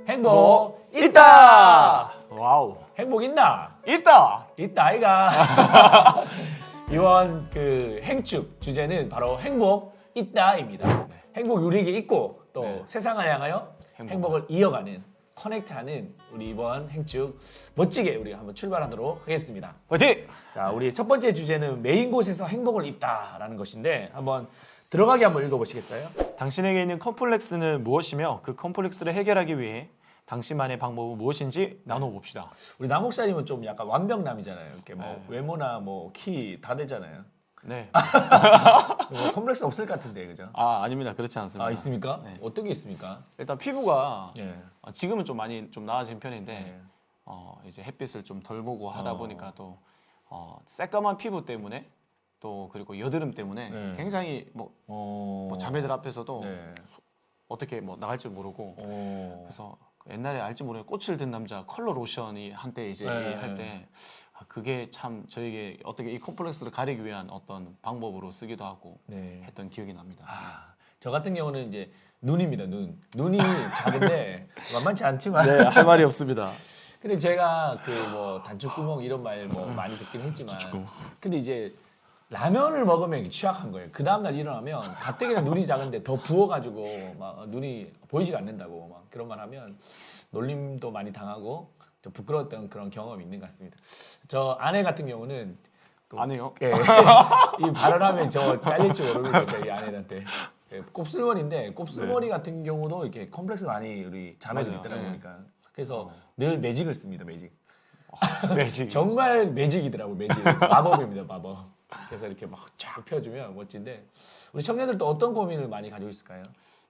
행복 있다. 와우. 행복 있나? 있다. 있다 아이가. 이번 그 행축 주제는 바로 행복 있다입니다. 행복 우리에게 있고 또 네. 세상을 향하여 행복을 이어가는 커넥트하는 우리 이번 행축 멋지게 우리가 한번 출발하도록 하겠습니다. 화이팅! 자, 우리 첫 번째 주제는 메인 곳에서 행복을 있다라는 것인데 한번 들어가게 한번 읽어보시겠어요? 당신에게 있는 컴플렉스는 무엇이며 그 컴플렉스를 해결하기 위해 당신만의 방법은 무엇인지 나눠봅시다. 우리 남 목사님은 좀 약간 완벽남이잖아요. 이렇게 뭐 네. 외모나 뭐 키 다 되잖아요. 네. 뭐 컴플렉스 없을 것 같은데 그죠? 아닙니다. 그렇지 않습니다. 아 있습니까? 네. 어떤 게 있습니까? 일단 피부가 예. 지금은 좀 많이 좀 나아진 편인데 네. 이제 햇빛을 좀 덜 보고 하다 어. 보니까 또 새까만 피부 때문에 또 그리고 여드름 때문에 네. 굉장히 뭐 자매들 앞에서도 네. 어떻게 뭐 나갈 줄 모르고 그래서 옛날에 알지 모르는 꽃을 든 남자 컬러 로션이 한때 이제 네. 할 때 그게 참 저에게 어떻게 이 컴플렉스를 가리기 위한 어떤 방법으로 쓰기도 하고 네. 했던 기억이 납니다. 저 같은 경우는 이제 눈입니다. 눈이 작은데 만만치 않지만. 네, 할 말이 없습니다. 근데 제가 그 뭐 단추구멍 이런 말 뭐 많이 듣긴 했지만. 근데 이제 라면을 먹으면 취약한 거예요. 그 다음날 일어나면 가뜩이나 눈이 작은데 더 부어가지고 막 눈이 보이지가 않는다고 막 그런 말 하면 놀림도 많이 당하고 좀 부끄러웠던 그런 경험이 있는 것 같습니다. 저 아내 같은 경우는 또 아니요. 예, 이 발언하면 저 잘릴지 모릅니다. 저희 아내한테. 예, 곱슬머리인데 곱슬머리 같은 경우도 이렇게 컴플렉스 많이 우리 자매들 맞아요. 있더라고요. 네. 그러니까 그래서 늘 매직을 씁니다. 매직. 매직. 정말 매직이더라고 매직. 마법입니다. 마법. 그래서 이렇게 막 쫙 펴주면 멋진데 우리 청년들도 어떤 고민을 많이 가지고 있을까요?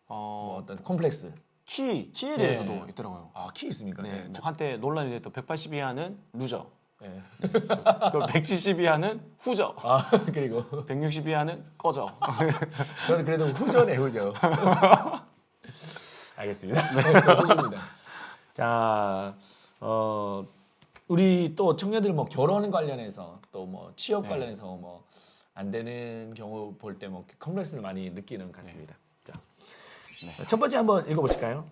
뭐 어떤 컴플렉스. 키에 네. 대해서도 있더라고요. 아, 키 있습니까? 네, 뭐 한때 논란이 됐던 180 이하는 루저, 네. 그 170 이하는 후저, 아, 그리고 160 이하는 꺼져. 저는 그래도 후저네, 후저. 알겠습니다. 저 후저입니다. 자, 우리 또 청년들 뭐 결혼 관련해서 또 뭐 취업 네. 관련해서 뭐 안 되는 경우 볼 때 뭐 컴플렉스를 많이 느끼는 것 같습니다. 자, 첫 번째 한번 읽어보실까요?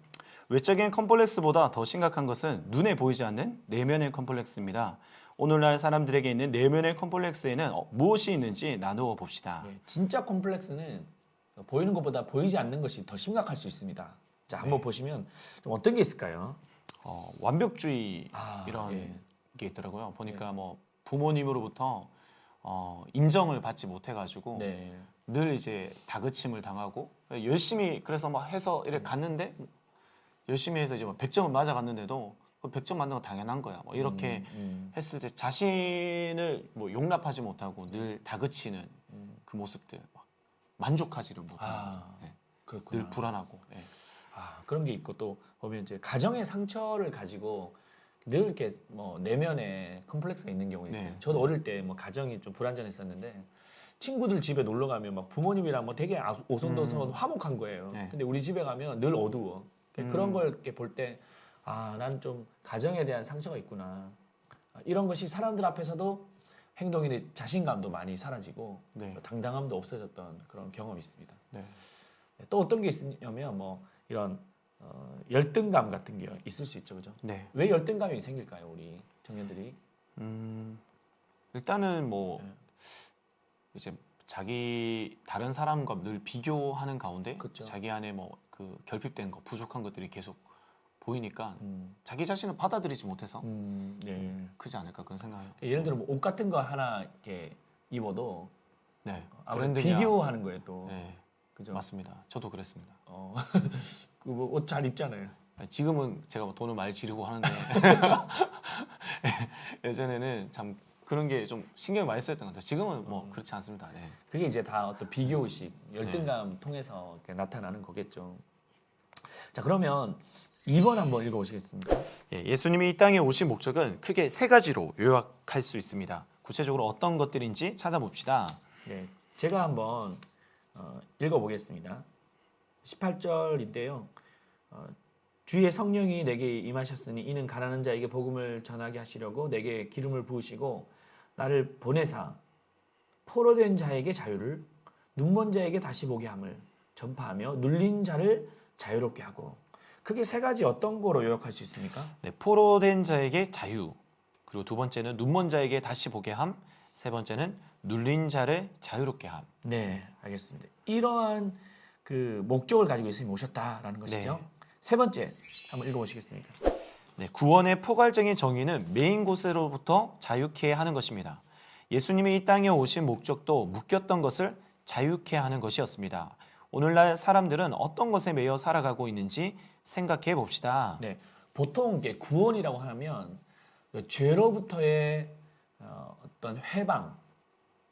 외적인 컴플렉스보다 더 심각한 것은 눈에 보이지 않는 내면의 컴플렉스입니다. 오늘날 사람들에게 있는 내면의 컴플렉스에는 무엇이 있는지 나누어 봅시다. 네, 진짜 컴플렉스는 보이는 것보다 보이지 않는 것이 더 심각할 수 있습니다. 자, 한번 보시면 좀 어떤 게 있을까요? 완벽주의 이런 예. 게 있더라고요. 보니까 뭐 부모님으로부터 인정을 받지 못해가지고 네. 늘 이제 다그침을 당하고 열심히 그래서 막 해서 이렇게 갔는데 열심히 해서 이제 뭐 100점을 맞아갔는데도 그 100점 맞는 건 당연한 거야. 뭐 이렇게 했을 때 자신을 뭐 용납하지 못하고 늘 다그치는 그 모습들 막 만족하지를 못하고 네. 그렇구나. 늘 불안하고 네. 그런 게 있고 또 보면 이제 가정의 상처를 가지고 늘 이렇게 뭐 내면에 컴플렉스가 있는 경우 있어요. 네. 저도 어릴 때 뭐 가정이 좀 불안전했었는데 친구들 집에 놀러 가면 막 부모님이랑 뭐 되게 오손도손 화목한 거예요. 네. 근데 우리 집에 가면 늘 어두워. 그런 걸 이렇게 볼 때 난 좀 가정에 대한 상처가 있구나. 이런 것이 사람들 앞에서도 행동에 자신감도 많이 사라지고 네. 당당함도 없어졌던 그런 경험이 있습니다. 네. 또 어떤 게 있냐면 뭐 이런 열등감 같은 게 있을 수 있죠, 그죠? 네. 왜 열등감이 생길까요, 우리 청년들이? 일단은 뭐 이제 자기 다른 사람과 늘 비교하는 가운데 그쵸. 자기 안에 뭐 그 결핍된 거 부족한 것들이 계속 보이니까 자기 자신을 받아들이지 못해서 네. 크지 않을까 그런 생각해요. 예를 들어 뭐 옷 같은 거 하나 이렇게 입어도 네. 아무래도 브랜드냐. 비교하는 거예요, 또. 네. 그죠? 맞습니다. 저도 그랬습니다. 그뭐 옷 잘 입잖아요. 지금은 제가 뭐 돈을 많이 지르고 하는데 예전에는 참 그런 게 좀 신경을 많이 썼던 것 같아요. 지금은 뭐 그렇지 않습니다. 네. 그게 이제 다 어떤 비교 의식, 열등감 통해서 이렇게 나타나는 거겠죠. 자, 그러면 2번 한번 읽어보시겠습니까? 예수님이 이 땅에 오신 목적은 크게 세 가지로 요약할 수 있습니다. 구체적으로 어떤 것들인지 찾아봅시다. 네, 제가 한번 읽어보겠습니다. 18절인데요. 주의 성령이 내게 임하셨으니 이는 가난한 자에게 복음을 전하게 하시려고 내게 기름을 부으시고 나를 보내사 포로된 자에게 자유를 눈먼 자에게 다시 보게 함을 전파하며 눌린 자를 자유롭게 하고 크게 세 가지 어떤 거로 요약할 수 있습니까? 네, 포로된 자에게 자유. 그리고 두 번째는 눈먼 자에게 다시 보게 함. 세 번째는 눌린 자를 자유롭게 함. 네, 알겠습니다. 이러한 그 목적을 가지고 예수님이 오셨다라는 것이죠. 네. 세 번째 한번 읽어보시겠습니까? 네, 구원의 포괄적인 정의는 매인 곳으로부터 자유케 하는 것입니다. 예수님이 이 땅에 오신 목적도 묶였던 것을 자유케 하는 것이었습니다. 오늘날 사람들은 어떤 것에 매여 살아가고 있는지 생각해 봅시다. 네, 보통 이게 구원이라고 하면 그 죄로부터의 어떤 해방,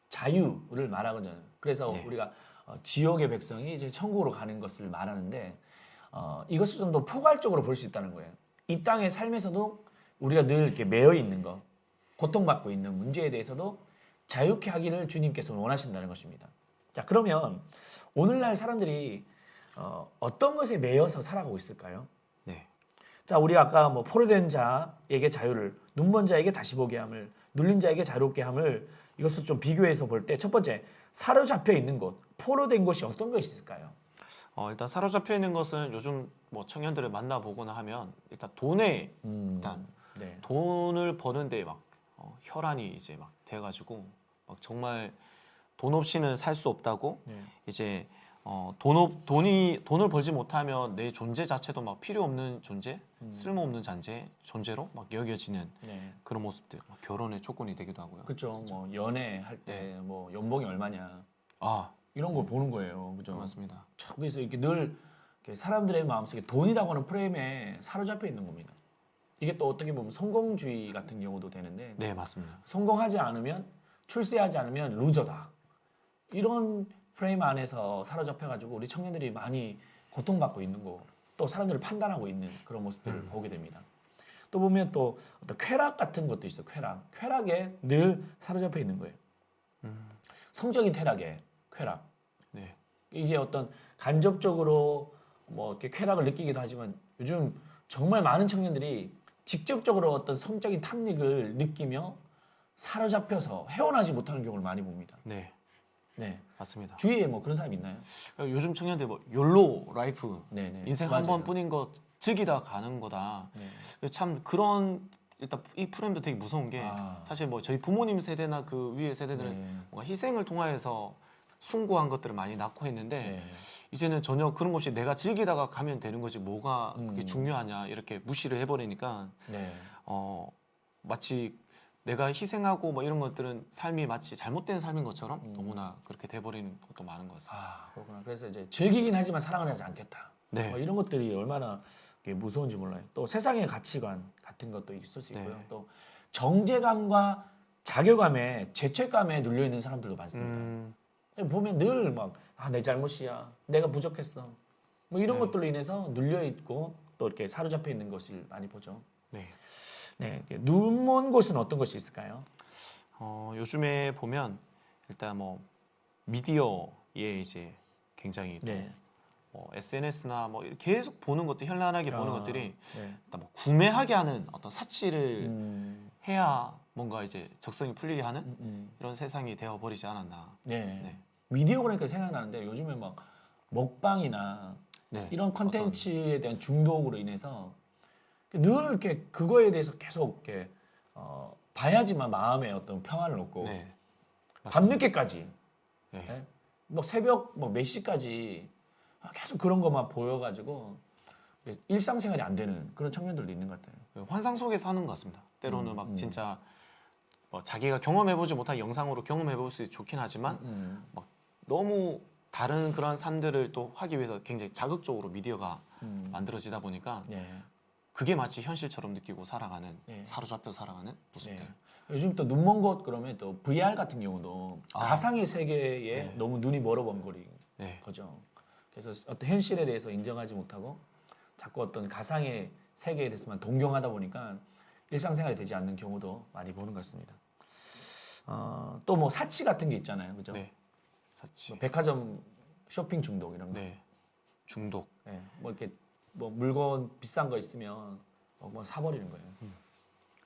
자유를 말하거든요. 그래서 네. 우리가 지옥의 백성이 이제 천국으로 가는 것을 말하는데 이것을 좀 더 포괄적으로 볼 수 있다는 거예요. 이 땅의 삶에서도 우리가 늘 이렇게 매여 있는 것, 고통받고 있는 문제에 대해서도 자유케 하기를 주님께서 원하신다는 것입니다. 자, 그러면 오늘날 사람들이 어떤 것에 매여서 살아가고 있을까요? 네. 자, 우리 아까 뭐 포로된 자에게 자유를, 눈먼 자에게 다시 보게 함을, 눌린 자에게 자유롭게 함을 이것을 좀 비교해서 볼 때 첫 번째 사로잡혀 있는 곳, 포로된 곳이 어떤 것이 있을까요? 일단 사로잡혀 있는 것은 요즘 뭐 청년들을 만나보거나 하면 일단 돈에 일단 네. 돈을 버는데 막 혈안이 이제 막 돼가지고 막 정말 돈 없이는 살 수 없다고 네. 이제 돈을 벌지 못하면 내 존재 자체도 막 필요 없는 존재, 쓸모없는 존재로 막 여겨지는 네. 그런 모습들, 막 결혼의 조건이 되기도 하고요. 그렇죠. 뭐 연애할 때 뭐 연봉이 얼마냐 아, 이런 걸 보는 거예요. 그죠? 맞습니다. 참, 그래서 이렇게 늘 이렇게 사람들의 마음속에 돈이라고 하는 프레임에 사로잡혀 있는 겁니다. 이게 또 어떻게 보면 성공주의 같은 경우도 되는데 네, 맞습니다. 성공하지 않으면 출세하지 않으면 루저다. 이런 프레임 안에서 사로잡혀가지고 우리 청년들이 많이 고통받고 있는 거, 또 사람들을 판단하고 있는 그런 모습들을 보게 됩니다. 또 보면 또 어떤 쾌락 같은 것도 있어요. 쾌락에 늘 사로잡혀 있는 거예요. 성적인 쾌락에 쾌락. 네, 이제 어떤 간접적으로 뭐 이렇게 쾌락을 느끼기도 하지만 요즘 정말 많은 청년들이 직접적으로 어떤 성적인 탐닉을 느끼며 사로잡혀서 헤어나지 못하는 경우를 많이 봅니다. 네, 네. 맞습니다. 주위에 뭐 그런 사람 있나요? 요즘 청년들 뭐 욜로 라이프, 네네. 인생 한 번뿐인 거 즐기다 가는 거다. 네. 참 그런 일단 이 프레임도 되게 무서운 게 아. 사실 뭐 저희 부모님 세대나 그 위의 세대들은 네. 뭔가 희생을 통하여서 숭고한 것들을 많이 낳고 했는데 네. 이제는 전혀 그런 것 없이 내가 즐기다가 가면 되는 거지 뭐가 그게 중요하냐 이렇게 무시를 해버리니까 네. 마치 내가 희생하고 뭐 이런 것들은 삶이 마치 잘못된 삶인 것처럼 너무나 그렇게 돼버리는 것도 많은 것 같습니다. 아, 그렇구나. 그래서 이제 즐기긴 하지만 사랑을 하지 않겠다. 네. 뭐 이런 것들이 얼마나 이게 무서운지 몰라요. 또 세상의 가치관 같은 것도 있을 수 있고요. 네. 또 정제감과 자괴감에 죄책감에 눌려 있는 사람들도 많습니다. 보면 늘 막 내 잘못이야, 내가 부족했어, 뭐 이런 네. 것들로 인해서 눌려 있고 또 이렇게 사로잡혀 있는 것을 많이 보죠. 네. 네, 눈먼 곳은 어떤 것이 있을까요? 요즘에 보면 일단 뭐 미디어에 이제 굉장히 또 네. 뭐 SNS나 뭐 이렇게 계속 보는 것들 현란하게 보는 것들이 네. 일단 뭐 구매하게 하는 어떤 사치를 음, 해야 뭔가 이제 적성이 풀리게 하는 이런 세상이 되어 버리지 않았나. 네. 네. 미디어 그러니까 생각나는데 요즘에 막 먹방이나 네. 이런 컨텐츠에 대한 중독으로 인해서 늘 이렇게 그거에 대해서 계속 이렇게 봐야지만 마음에 어떤 평안을 얻고 네. 밤늦게까지 네. 예? 뭐 새벽 뭐 몇 시까지 계속 그런 것만 보여가지고 일상생활이 안 되는 그런 청년들도 있는 것 같아요. 환상 속에 사는 것 같습니다. 때로는 막 진짜 뭐 자기가 경험해보지 못한 영상으로 경험해볼 수 좋긴 하지만 막 너무 다른 그런 삶들을 또 하기 위해서 굉장히 자극적으로 미디어가 만들어지다 보니까 네. 그게 마치 현실처럼 느끼고 살아가는 네. 사로잡혀 살아가는 모습들. 네. 요즘 또 눈먼 곳 그러면 또 VR 같은 경우도 아. 가상의 세계에 네. 너무 눈이 멀어버린 네. 거죠. 그래서 어떤 현실에 대해서 인정하지 못하고 자꾸 어떤 가상의 세계에 대해서만 동경하다 보니까 일상생활이 되지 않는 경우도 많이 보는 것 같습니다. 또 뭐 사치 같은 게 있잖아요, 그죠? 네. 사치. 뭐 백화점 쇼핑 중독 이런 거. 네. 중독. 네. 뭐 이렇게 뭐 물건 비싼 거 있으면 뭐 사버리는 거예요.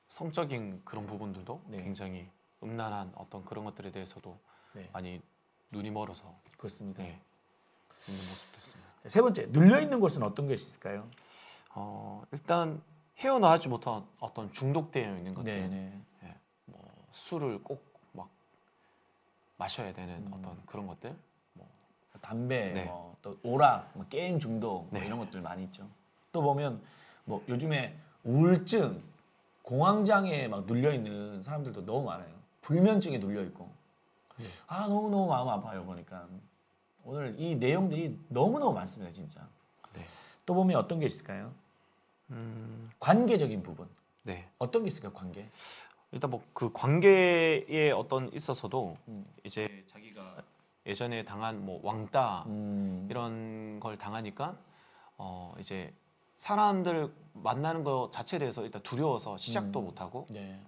성적인 그런 부분들도 네. 굉장히 음란한 어떤 그런 것들에 대해서도 네. 많이 눈이 멀어서 그렇습니다. 네. 있는 모습도 있습니다. 세 번째 눌려 있는 곳은 어떤 것이 있을까요? 일단 헤어나오지 못한 어떤 중독되어 있는 것들, 네네. 술을 꼭 막 마셔야 되는 어떤 그런 것들. 담배, 네. 또 오락, 게임 중독 네. 이런 것들 많이 있죠. 또 보면 요즘에 우울증, 공황장애에 막 눌려 있는 사람들도 너무 많아요. 불면증에 눌려 있고. 아 너무 마음 아파요 보니까. 오늘 이 내용들이 너무 많습니다 진짜. 네. 또 보면 어떤 게 있을까요? 관계적인 부분. 네. 어떤 게 있을까요 관계? 일단 뭐 그 관계에 어떤 있어서도 이제 자기가 예전에 당한 뭐 왕따 이런 걸 당하니까 이제 사람들 만나는 거 자체에 대해서 일단 두려워서 시작도 못 하고 네.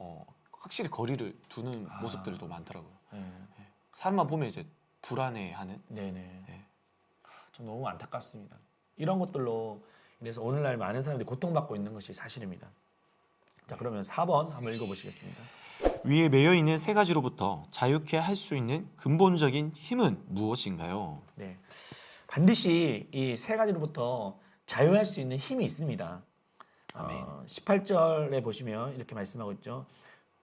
확실히 거리를 두는 모습들도 많더라고요. 네. 사람만 보면 이제 불안해하는. 네네. 네. 좀 너무 안타깝습니다. 이런 것들로 인해서 오늘날 많은 사람들이 고통받고 있는 것이 사실입니다. 자 그러면 4번 한번 읽어보시겠습니다. 위에 매여 있는 세 가지로부터 자유케 할 수 있는 근본적인 힘은 무엇인가요? 네, 반드시 이 세 가지로부터 자유할 수 있는 힘이 있습니다. 18절에 보시면 이렇게 말씀하고 있죠.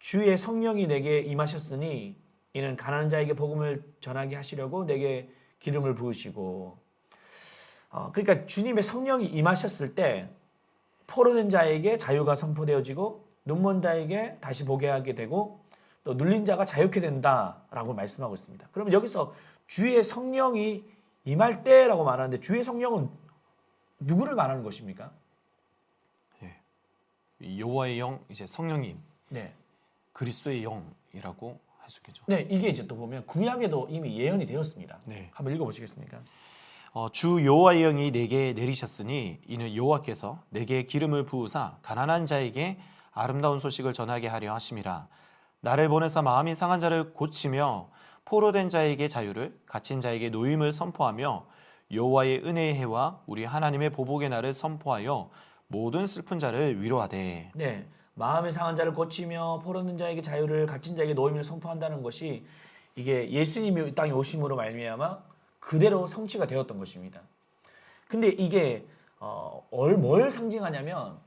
주의 성령이 내게 임하셨으니 이는 가난한 자에게 복음을 전하게 하시려고 내게 기름을 부으시고 그러니까 주님의 성령이 임하셨을 때 포로된 자에게 자유가 선포되어지고 눈먼 자에게 다시 보게 하게 되고 또 눌린 자가 자유케 된다라고 말씀하고 있습니다. 그러면 여기서 주의 성령이 임할 때라고 말하는데 주의 성령은 누구를 말하는 것입니까? 여호와의 영, 이제 성령님, 네. 그리스도의 영이라고 할 수 있겠죠. 네, 이게 이제 또 보면 구약에도 이미 예언이 되었습니다. 네. 한번 읽어보시겠습니까? 주 여호와의 영이 내게 내리셨으니 이는 여호와께서 내게 기름을 부으사 가난한 자에게 아름다운 소식을 전하게 하려 하심이라. 나를 보내사 마음이 상한 자를 고치며 포로된 자에게 자유를, 갇힌 자에게 노임을 선포하며 여호와의 은혜의 해와 우리 하나님의 보복의 날을 선포하여 모든 슬픈 자를 위로하되. 네, 마음의 상한 자를 고치며 포로된 자에게 자유를 갇힌 자에게 노임을 선포한다는 것이 이게 예수님이 이 땅에 오심으로 말미암아 그대로 성취가 되었던 것입니다. 근데 이게 뭘 상징하냐면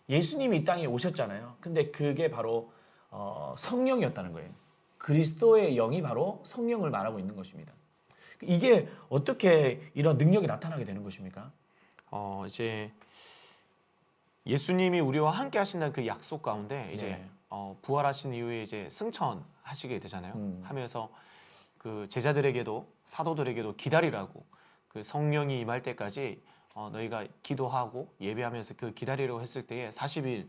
예수님이 이 땅에 오셨잖아요. 근데 그게 바로 성령이었다는 거예요. 그리스도의 영이 바로 성령을 말하고 있는 것입니다. 이게 어떻게 이런 능력이 나타나게 되는 것입니까? 이제 예수님이 우리와 함께 하신다는 그 약속 가운데 이제 네. 부활하신 이후에 이제 승천하시게 되잖아요. 하면서 그 제자들에게도 사도들에게도 기다리라고 그 성령이 임할 때까지 너희가 기도하고 예배하면서 그 기다리라고 했을 때에 40일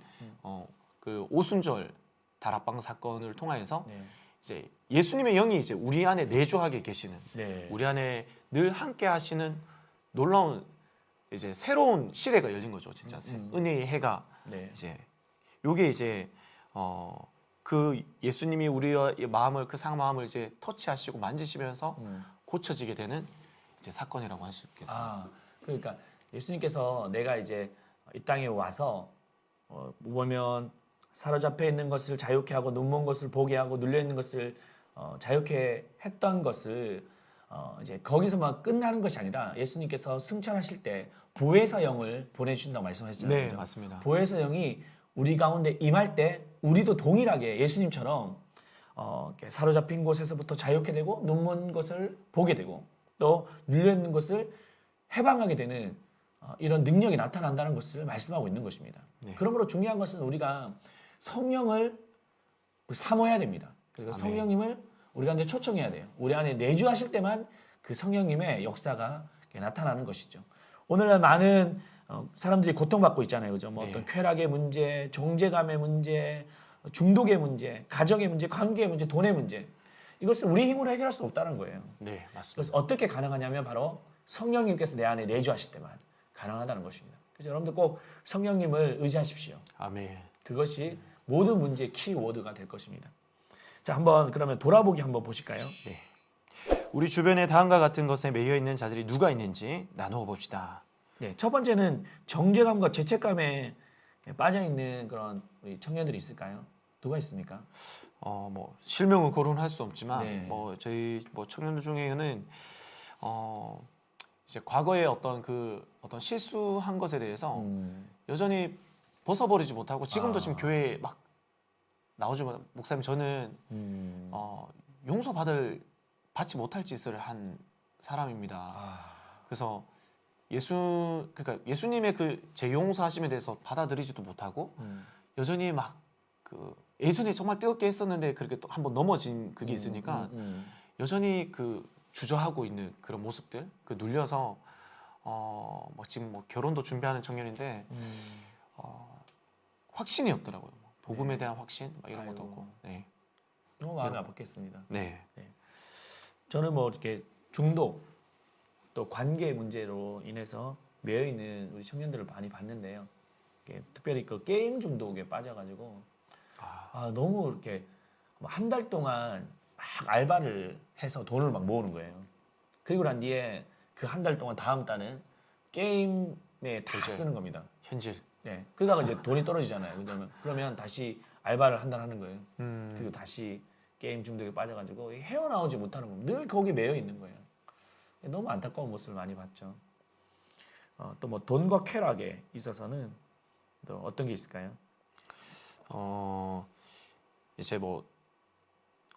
그 오순절 다락방 사건을 통하여서 네. 이제 예수님의 영이 이제 우리 안에 내주하게 계시는 네. 우리 안에 늘 함께 하시는 놀라운 이제 새로운 시대가 열린 거죠, 진짜. 은혜의 해가 네. 이제 요게 이제 그 예수님이 우리의 마음을 그 상 마음을 이제 터치하시고 만지시면서 고쳐지게 되는 이제 사건이라고 할 수 있겠습니다. 그러니까 예수님께서 내가 이제 이 땅에 와서 보면 사로잡혀 있는 것을 자유케 하고 눈먼 것을 보게 하고 눌려 있는 것을 자유케 했던 것을 이제 거기서만 끝나는 것이 아니라 예수님께서 승천하실 때 보혜사 영을 보내주신다고 말씀하셨잖아요. 네, 그죠? 맞습니다. 보혜사 영이 우리 가운데 임할 때 우리도 동일하게 예수님처럼 이렇게 사로잡힌 곳에서부터 자유케 되고 눈먼 것을 보게 되고 또 눌려 있는 것을 해방하게 되는 이런 능력이 나타난다는 것을 말씀하고 있는 것입니다. 네. 그러므로 중요한 것은 우리가 성령을 사모해야 됩니다. 그리고 아멘. 성령님을 우리 가운데 초청해야 돼요. 우리 안에 내주하실 때만 그 성령님의 역사가 나타나는 것이죠. 오늘날 많은 사람들이 고통받고 있잖아요. 그죠? 뭐 네. 어떤 쾌락의 문제, 정제감의 문제, 중독의 문제, 가정의 문제, 관계의 문제, 돈의 문제. 이것을 우리 힘으로 해결할 수 없다는 거예요. 네, 맞습니다. 그래서 어떻게 가능하냐면 바로 성령님께서 내 안에 내주하실 때만 가능하다는 것입니다. 그래서 여러분들 꼭 성령님을 의지하십시오. 아멘. 그것이 모든 문제의 키워드가 될 것입니다. 자, 한번 그러면 돌아보기 한번 보실까요? 네. 우리 주변에 다음과 같은 것에 매여 있는 자들이 누가 있는지 나누어 봅시다. 네, 첫 번째는 정죄감과 죄책감에 빠져 있는 그런 우리 청년들이 있을까요? 누가 있습니까? 뭐 실명을 거론할 수 없지만 네. 뭐 저희 뭐 청년들 중에는 이제 과거에 어떤 실수한 것에 대해서 여전히 벗어버리지 못하고 지금도 지금 교회에 막 나오지만 목사님 저는 용서 받지 못할 짓을 한 사람입니다. 그래서 그러니까 예수님의 그 제 용서하심에 대해서 받아들이지도 못하고 여전히 막 그 예전에 정말 뜨겁게 했었는데 그렇게 또 한번 넘어진 그게 있으니까 여전히 그 주저하고 있는 그런 모습들 그 눌려서 뭐 지금 뭐 결혼도 준비하는 청년인데 확신이 없더라고요. 복음에 대한 확신 막 이런 것도 아이고. 없고. 네. 너무 마음이 아팠겠습니다. 네. 저는 뭐 이렇게 중독 또 관계 문제로 인해서 매여 있는 우리 청년들을 많이 봤는데요. 이렇게 특별히 그 게임 중독에 빠져가지고 너무 이렇게 한 달 동안 막 알바를 해서 돈을 막 모으는 거예요. 그리고 난 뒤에 그 한 달 동안 다음 달은 게임에 다 쓰는 겁니다. 현질. 네. 그러다가 이제 돈이 떨어지잖아요. 그러면 다시 알바를 한 달 하는 거예요. 그리고 다시 게임 중독에 빠져가지고 헤어나오지 못하는 겁니다. 늘 거기에 매여 있는 거예요. 너무 안타까운 모습을 많이 봤죠. 또 뭐 돈과 쾌락에 있어서는 또 어떤 게 있을까요? 이제 뭐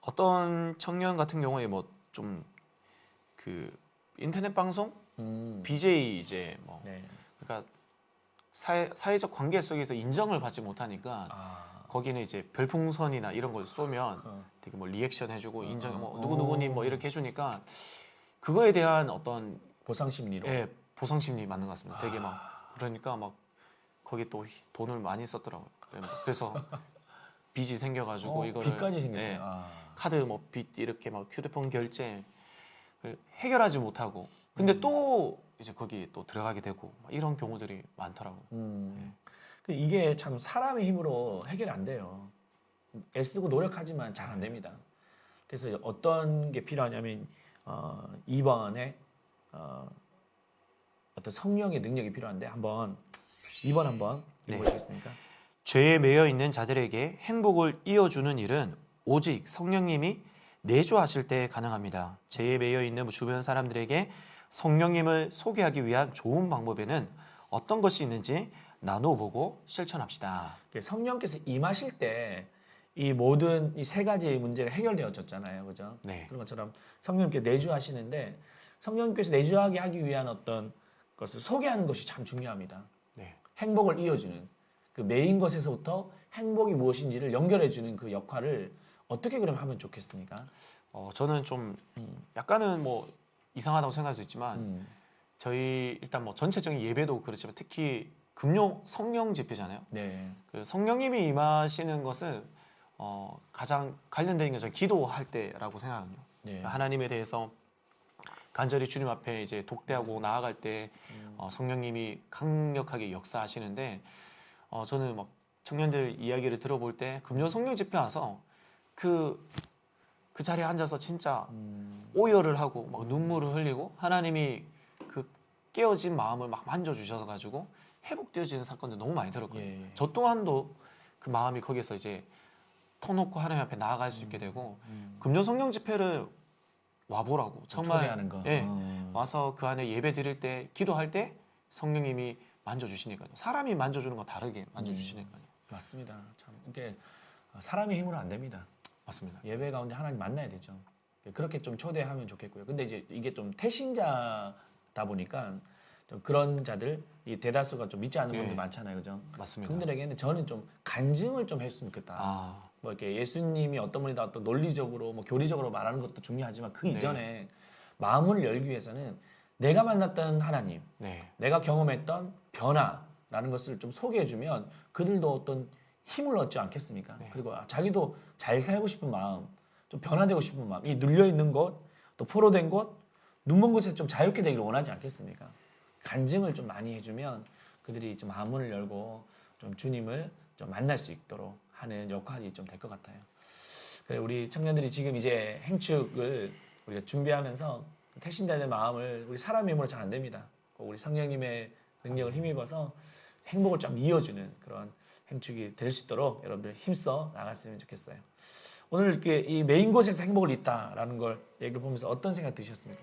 어떤 청년 같은 경우에 뭐 좀 그 인터넷 방송 BJ 이제 뭐 네. 그러니까 사회적 관계 속에서 인정을 받지 못하니까 거기는 이제 별풍선이나 이런 걸 쏘면 되게 뭐 리액션 해주고 인정 뭐 누구누구님 뭐 이렇게 해주니까 그거에 대한 어떤 보상 심리로. 예, 보상 심리 맞는 것 같습니다. 되게 막 그러니까 막 거기 또 돈을 많이 썼더라고요. 그래서 빚이 생겨가지고 이거를 빚까지 생겼어요. 예, 카드 뭐 빚 이렇게 막 휴대폰 결제 해결하지 못하고 근데 또 이제 거기 또 들어가게 되고 막 이런 경우들이 많더라고요. 이게 참 사람의 힘으로 해결이 안 돼요. 애쓰고 노력하지만 잘 안 됩니다. 그래서 어떤 게 필요하냐면 이번에 어떤 성령의 능력이 필요한데 한번 2번 한번 네. 읽어주시겠습니까? 죄에 매여 있는 자들에게 행복을 이어주는 일은 오직 성령님이 내주하실 때 가능합니다. 죄에 매여 있는 주변 사람들에게 성령님을 소개하기 위한 좋은 방법에는 어떤 것이 있는지 나눠보고 실천합시다. 성령께서 임하실 때 이 모든 이 세 가지의 문제가 해결되어졌잖아요, 그죠? 네. 그런 것처럼 성령님께 내주하시는데 성령님께서 내주하게 하기 위한 어떤 것을 소개하는 것이 참 중요합니다. 네. 행복을 이어주는 그 메인 것에서부터 행복이 무엇인지를 연결해주는 그 역할을 어떻게 그럼 하면 좋겠습니까? 저는 좀 약간은 뭐 이상하다고 생각할 수 있지만 저희 일단 뭐 전체적인 예배도 그렇지만 특히 금요 성령 집회잖아요. 네. 그 성령님이 임하시는 것은 가장 관련된 게 저는 기도할 때라고 생각하거든요. 네. 하나님에 대해서 간절히 주님 앞에 이제 독대하고 나아갈 때 성령님이 강력하게 역사하시는데 저는 막 청년들 이야기를 들어볼 때 금요 성령 집회 와서 그 자리에 앉아서 진짜 오열을 하고 막 눈물을 흘리고 하나님이 그 깨어진 마음을 막 만져주셔서 가지고 회복되어지는 사건들 너무 많이 들었거든요. 예. 저 또한도 그 마음이 거기서 이제 터놓고 하나님 앞에 나아갈 수 있게 되고 금요 성령 집회를 와보라고 정말 초대하는 거. 예, 와서 그 안에 예배 드릴 때 기도할 때 성령님이 만져주시니까요. 사람이 만져주는 건 다르게 만져주시니까요. 맞습니다. 참 이게 사람의 힘으로 안 됩니다. 맞습니다. 예배 가운데 하나님 만나야 되죠. 그렇게 좀 초대하면 좋겠고요. 근데 이제 이게 좀 태신자다 보니까 좀 그런 자들 이 대다수가 좀 믿지 않는 네. 분들 많잖아요, 그죠? 맞습니다. 그분들에게는 저는 좀 간증을 좀 했으면 좋겠다. 뭐 이렇게 예수님이 어떤 분이다 어떤 논리적으로 뭐 교리적으로 말하는 것도 중요하지만 그 이전에 마음을 열기 위해서는 내가 만났던 하나님, 네. 내가 경험했던 변화라는 것을 좀 소개해주면 그들도 어떤 힘을 얻지 않겠습니까? 네. 그리고 자기도 잘 살고 싶은 마음, 좀 변화되고 싶은 마음, 이 눌려 있는 곳, 또 포로된 곳, 눈먼 곳에서 좀 자유케 되기를 원하지 않겠습니까? 간증을 좀 많이 해주면 그들이 좀 마음을 열고 좀 주님을 좀 만날 수 있도록 하는 역할이 좀 될 것 같아요. 그래 우리 청년들이 지금 이제 행축을 우리가 준비하면서 태신자의 마음을 우리 사람의 힘으로 잘 안 됩니다. 꼭 우리 성령님의 능력을 힘입어서 행복을 좀 이어주는 그런 행축이 될 수 있도록 여러분들 힘써 나갔으면 좋겠어요. 오늘 이렇게 이 메인 곳에서 행복을 잇다라는 걸 얘기를 보면서 어떤 생각 드셨습니까?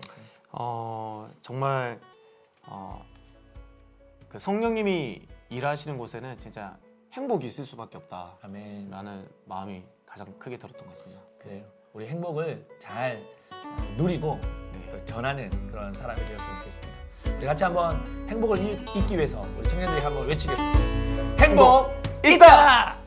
정말 그 성령님이 일하시는 곳에는 진짜 행복이 있을 수밖에 없다라는 아멘. 마음이 가장 크게 들었던 것 같습니다. 그래요. 우리 행복을 잘 누리고 네. 또 전하는 그런 사람이 되었으면 좋겠습니다. 우리 같이 한번 행복을 잊기 위해서 우리 청년들이 한번 외치겠습니다. 행복 있다!